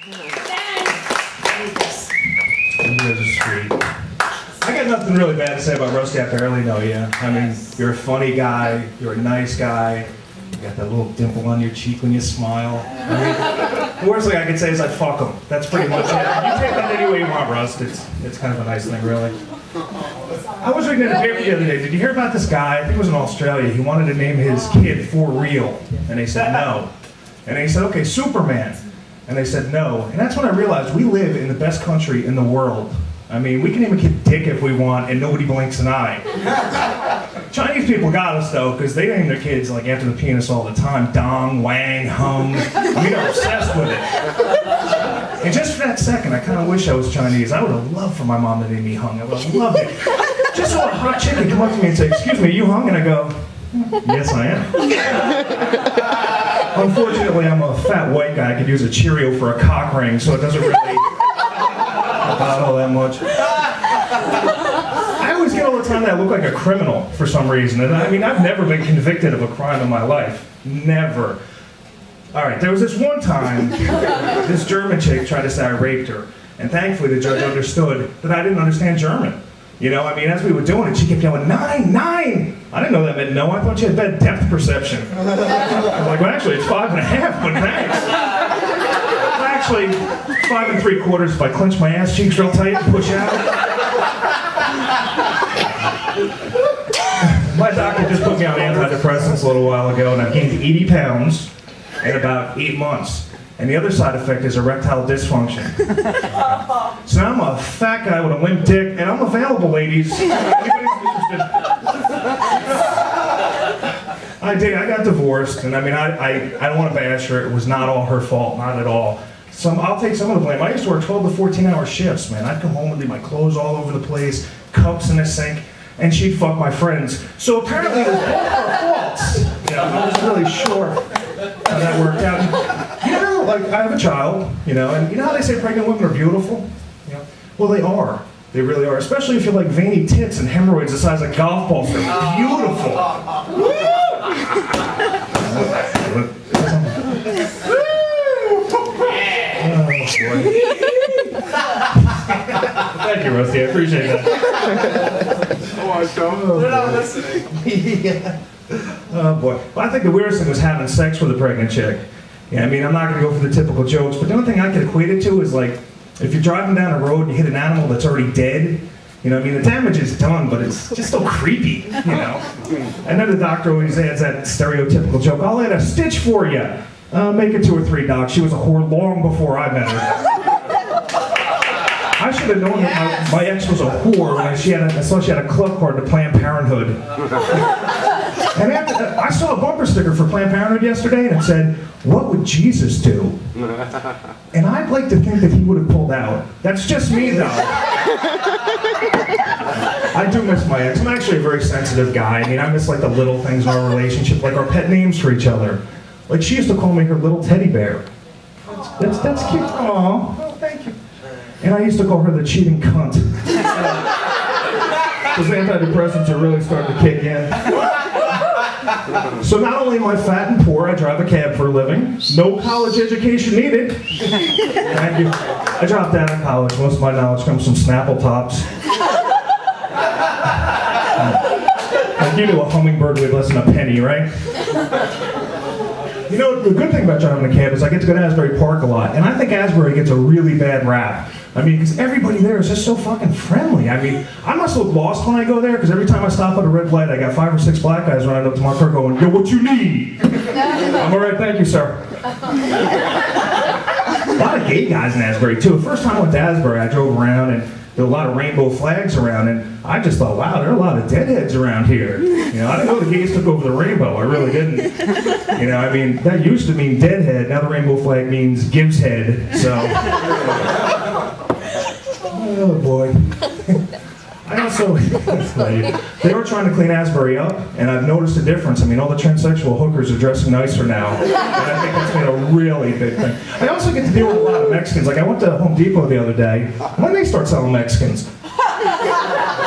You guys are sweet. I got nothing really bad to say about Rusty. I barely know you. I mean, you're a funny guy. You're a nice guy. You got that little dimple on your cheek when you smile. I mean, the worst thing I could say is I'd fuck him. That's pretty much it. You take that any way you want, Rust. It's kind of a nice thing, really. I was reading in the paper the other day. Did you hear about this guy? I think it was in Australia. He wanted to name his kid For Real. And they said no. And they said, okay, Superman. And they said no. And that's when I realized we live in the best country in the world. I mean, we can name a kid Dick if we want, and nobody blinks an eye. Chinese people got us, though, because they name their kids like after the penis all the time. Dong, Wang, Hung. I mean, they're obsessed with it. And just for that second, I kind of wish I was Chinese. I would have loved for my mom to name me Hung. I would have loved it. Just saw a hot chick and come up to me and say, "Excuse me, are you Hung?" And I go, "Yes, I am." Unfortunately, I'm a fat white guy. I could use a Cheerio for a cock ring, so it doesn't really about all that much. I always get all the time that I look like a criminal for some reason. And I mean, I've never been convicted of a crime in my life. Never. All right, there was this one time, this German chick tried to say I raped her. And thankfully, the judge understood that I didn't understand German. You know, I mean, as we were doing it, she kept yelling, 9, 9! I didn't know that meant no. I thought she had bad depth perception. I was like, well, actually, it's 5.5, but thanks. Actually, 5 3/4 if I clench my ass cheeks real tight and push out. My doctor just put me on antidepressants a little while ago, and I've gained 80 pounds in about 8 months. And the other side effect is erectile dysfunction. So now I'm a fat guy with a limp dick, and I'm available, ladies. Anybody's interested? I got divorced, and I mean, I don't want to bash her. It was not all her fault, not at all. I'll take some of the blame. I used to work 12 to 14-hour shifts, man. I'd come home and leave my clothes all over the place, cups in the sink, and she'd fuck my friends. So apparently it was both our faults. You know, I wasn't really sure how that worked out. You know, like, I have a child, you know, and you know how they say pregnant women are beautiful? You know? Well, they are. They really are. Especially if you like veiny tits and hemorrhoids the size of golf balls. They're beautiful. Thank you, Rusty. I appreciate that. They're not listening. Yeah. Oh boy. Well, I think the weirdest thing was having sex with a pregnant chick. Yeah, I mean, I'm not going to go for the typical jokes, but the only thing I could equate it to is like, if you're driving down a road and you hit an animal that's already dead, you know, I mean, the damage is done, but it's just so creepy, you know. And then the doctor always adds that stereotypical joke, "I'll add a stitch for you." Make it 2 or 3, doc. She was a whore long before I met her. I should have known that my ex was a whore when I saw she had a club card to Planned Parenthood. And I saw a bumper sticker for Planned Parenthood yesterday, and it said, "What would Jesus do?" And I'd like to think that he would have pulled out. That's just me, though. I do miss my ex. I'm actually a very sensitive guy. I mean, I miss like the little things in our relationship, like our pet names for each other. Like, she used to call me her little teddy bear. That's cute. Aww. Oh, thank you. And I used to call her the cheating cunt. Those antidepressants are really starting to kick in. So not only am I fat and poor, I drive a cab for a living. No college education needed. Thank you. I dropped out of college. Most of my knowledge comes from Snapple Tops. Like, you knew a hummingbird weighed less than a penny, right? You know, the good thing about driving a cab is I get to go to Asbury Park a lot, and I think Asbury gets a really bad rap. I mean, because everybody there is just so fucking friendly. I mean, I must look lost when I go there, because every time I stop at a red light, I got 5 or 6 black guys running up to my car going, "Yo, what you need?" I'm all right, thank you, sir. A lot of gay guys in Asbury, too. The first time I went to Asbury, I drove around, and there were a lot of rainbow flags around, and I just thought, wow, there are a lot of deadheads around here. You know, I didn't know the gays took over the rainbow. I really didn't. You know, I mean, that used to mean deadhead. Now the rainbow flag means gives head. So, oh boy. I also, they were trying to clean Asbury up, and I've noticed a difference. I mean, all the transsexual hookers are dressing nicer now, and I think that's made a really big thing. I also get to deal with a lot of Mexicans. Like, I went to Home Depot the other day. When they start selling Mexicans,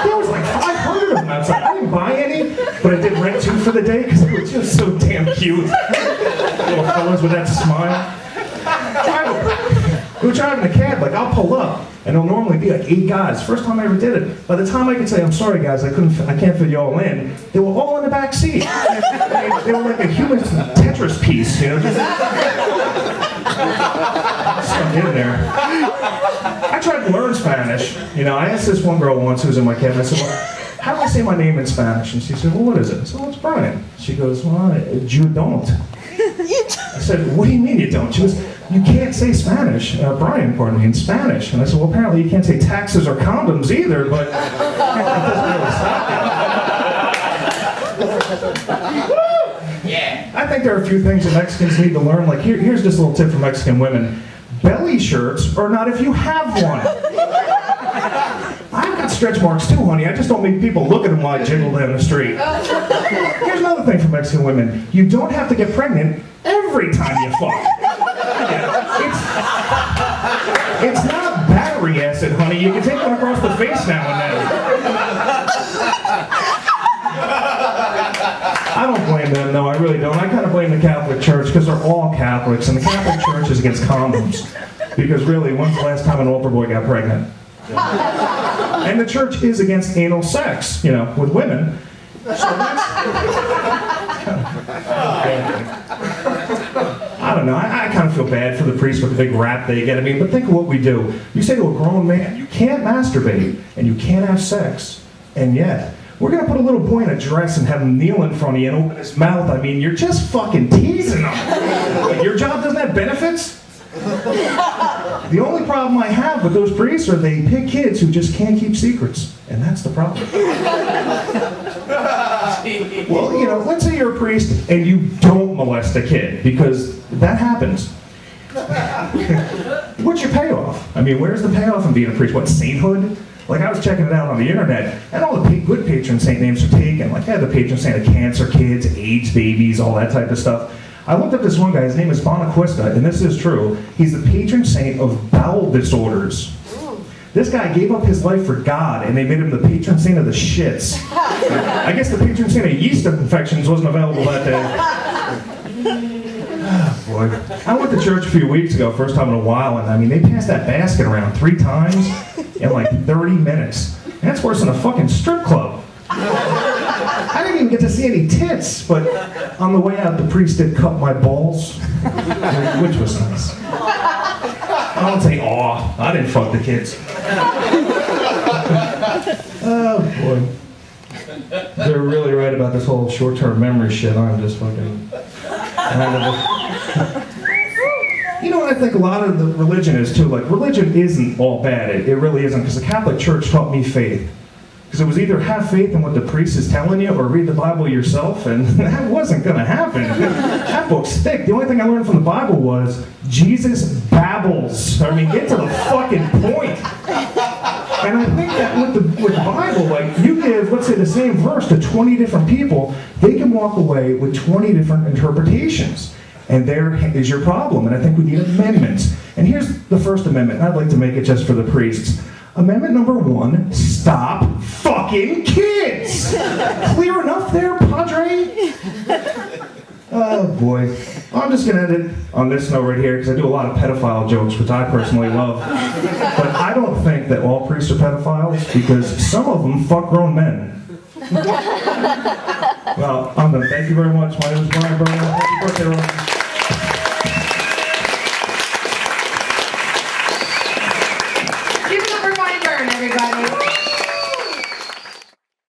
there was like 500 of them outside. I didn't buy any, but I did rent 2 for the day because they were just so damn cute. Little fellas with that smile. We were driving a cab, like I'll pull up, and there'll normally be like 8 guys. First time I ever did it. By the time I could say, I'm sorry guys, I can't fit you all in, they were all in the back seat. They were like a human Tetris piece, you know, just stuck in there. I tried to learn Spanish. You know, I asked this one girl once who was in my cab, and I said, well, how do I say my name in Spanish? And she said, well, what is it? I said, well, it's Bryan. She goes, well, you don't. I said, what do you mean you don't? She goes, you can't say Spanish, Bryan, pardon me, in Spanish. And I said, well, apparently you can't say taxes or condoms either, but that doesn't really stop you. Yeah. I think there are a few things that Mexicans need to learn. Like, here's just a little tip for Mexican women. Belly shirts are not if you have one. I've got stretch marks too, honey. I just don't make people look at them while I jiggle down the street. Here's another thing for Mexican women. You don't have to get pregnant every time you fuck. It's not battery acid, honey. You can take one across the face now and then. I don't blame them, no, I really don't. I kind of blame the Catholic Church because they're all Catholics, and the Catholic Church is against condoms. Because really, when's the last time an altar boy got pregnant? And the church is against anal sex, you know, with women. So that's... I don't know, I kind of feel bad for the priests with the big rap they get. I mean, but think of what we do. You say to a grown man, you can't masturbate, and you can't have sex, and yet, we're going to put a little boy in a dress and have him kneel in front of you and open his mouth. I mean, you're just fucking teasing him. Your job doesn't have benefits? The only problem I have with those priests are they pick kids who just can't keep secrets. And that's the problem. Well, you know, let's say you're a priest and you don't molest a kid, because that happens. What's your payoff? I mean, where's the payoff in being a priest? What, sainthood? Like, I was checking it out on the internet, and all the good patron saint names are taken. Like, I had the patron saint of cancer kids, AIDS babies, all that type of stuff. I looked up this one guy, his name is Bonaquista, and this is true. He's the patron saint of bowel disorders. This guy gave up his life for God, and they made him the patron saint of the shits. I guess the patron saint of yeast infections wasn't available that day. Oh, boy. I went to church a few weeks ago, first time in a while, and I mean, they passed that basket around 3 times in like 30 minutes. And that's worse than a fucking strip club. I didn't even get to see any tits, but on the way out, the priest did cut my balls, which was nice. I don't say aw. I didn't fuck the kids. Oh, boy. They're really right about this whole short-term memory shit. I'm just fucking... You know what I think a lot of the religion is, too? Like, religion isn't all bad. It really isn't, because the Catholic Church taught me faith. Because it was either have faith in what the priest is telling you or read the Bible yourself, and that wasn't going to happen. That book's thick. The only thing I learned from the Bible was Jesus babbles. I mean, get to the fucking point. And I think that with the Bible, like, you give, let's say, the same verse to 20 different people, they can walk away with 20 different interpretations. And there is your problem. And I think we need amendments. And here's the first amendment. I'd like to make it just for the priests. Amendment number 1, stop fucking kids! Clear enough there, Padre? Oh boy. I'm just gonna end it on this note right here, because I do a lot of pedophile jokes, which I personally love. But I don't think that all priests are pedophiles, because some of them fuck grown men. Well, I'm done. Thank you very much. My name is Bryan Berner. Happy birthday, everyone.